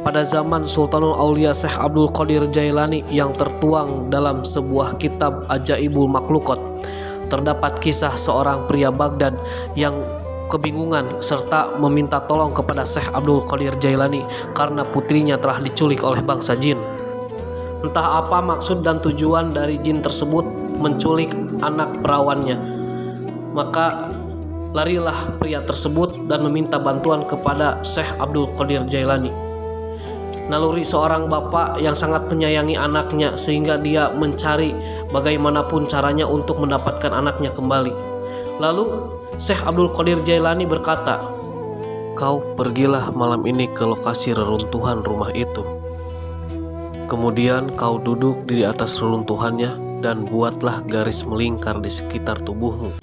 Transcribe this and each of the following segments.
pada zaman Sultanul Aulia Syekh Abdul Qadir Jailani yang tertuang dalam sebuah kitab Ajaibul Makhluqat, terdapat kisah seorang pria Baghdad yang kebingungan serta meminta tolong kepada Syekh Abdul Qadir Jailani karena putrinya telah diculik oleh bangsa jin. Entah apa maksud dan tujuan dari jin tersebut menculik anak perawannya. Maka larilah pria tersebut dan meminta bantuan kepada Syekh Abdul Qadir Jailani. Naluri seorang bapak yang sangat menyayangi anaknya sehingga dia mencari bagaimanapun caranya untuk mendapatkan anaknya kembali. Lalu Syekh Abdul Qadir Jailani berkata, "Kau pergilah malam ini ke lokasi reruntuhan rumah itu. Kemudian kau duduk di atas reruntuhannya dan buatlah garis melingkar di sekitar tubuhmu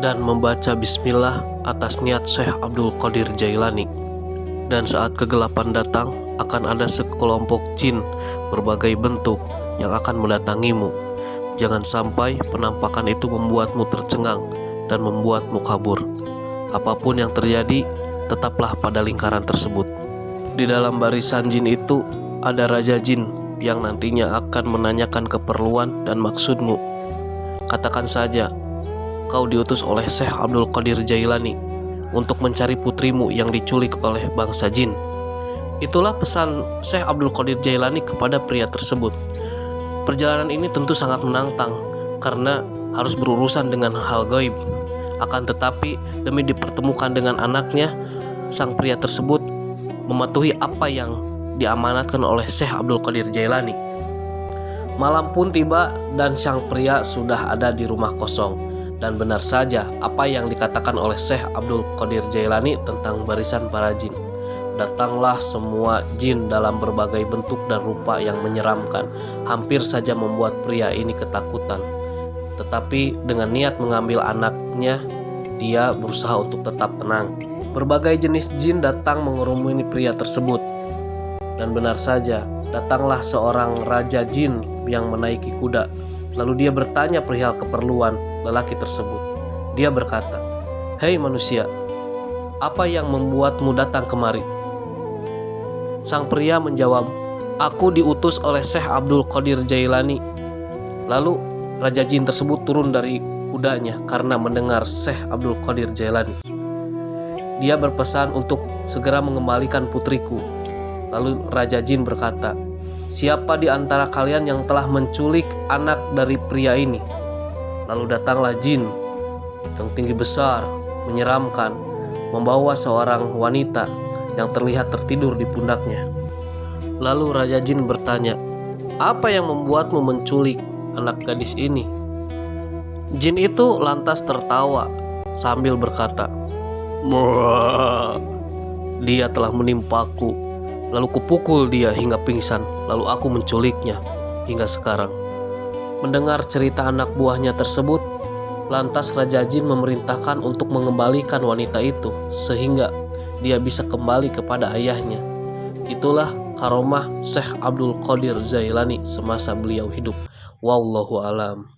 dan membaca bismillah atas niat Syekh Abdul Qadir Jailani. Dan saat kegelapan datang, akan ada sekelompok jin berbagai bentuk yang akan mendatangimu. Jangan sampai penampakan itu membuatmu tercengang dan membuatmu kabur. Apapun yang terjadi, tetaplah pada lingkaran tersebut. Di dalam barisan jin itu ada raja jin yang nantinya akan menanyakan keperluan dan maksudmu. Katakan saja, kau diutus oleh Syekh Abdul Qadir Jailani untuk mencari putrimu yang diculik oleh bangsa jin." Itulah pesan Syekh Abdul Qadir Jailani kepada pria tersebut. Perjalanan ini tentu sangat menantang karena harus berurusan dengan hal gaib. Akan tetapi demi dipertemukan dengan anaknya, sang pria tersebut mematuhi apa yang diamanatkan oleh Syekh Abdul Qadir Jailani. Malam pun tiba dan sang pria sudah ada di rumah kosong. Dan benar saja apa yang dikatakan oleh Syekh Abdul Qadir Jailani tentang barisan para jin. Datanglah semua jin dalam berbagai bentuk dan rupa yang menyeramkan, hampir saja membuat pria ini ketakutan. Tetapi dengan niat mengambil anaknya, dia berusaha untuk tetap tenang. Berbagai jenis jin datang mengerumuni pria tersebut. Dan benar saja, datanglah seorang raja jin yang menaiki kuda. Lalu dia bertanya perihal keperluan lelaki tersebut. Dia berkata, "Hei manusia, apa yang membuatmu datang kemari?" Sang pria menjawab, "Aku diutus oleh Syekh Abdul Qadir Jailani." Lalu raja jin tersebut turun dari kudanya karena mendengar Syekh Abdul Qadir Jailani. Dia berpesan untuk segera mengembalikan putriku. Lalu raja jin berkata, "Siapa di antara kalian yang telah menculik anak dari pria ini?" Lalu datanglah jin yang tinggi besar, menyeramkan, membawa seorang wanita yang terlihat tertidur di pundaknya. Lalu raja jin bertanya, "Apa yang membuatmu menculik anak gadis ini?" Jin itu lantas tertawa sambil berkata, "Mwah, dia telah menimpaku. Lalu kupukul dia hingga pingsan, lalu aku menculiknya hingga sekarang." Mendengar cerita anak buahnya tersebut, lantas raja jin memerintahkan untuk mengembalikan wanita itu sehingga dia bisa kembali kepada ayahnya. Itulah karomah Syekh Abdul Qadir Jailani semasa beliau hidup. Wallahu alam.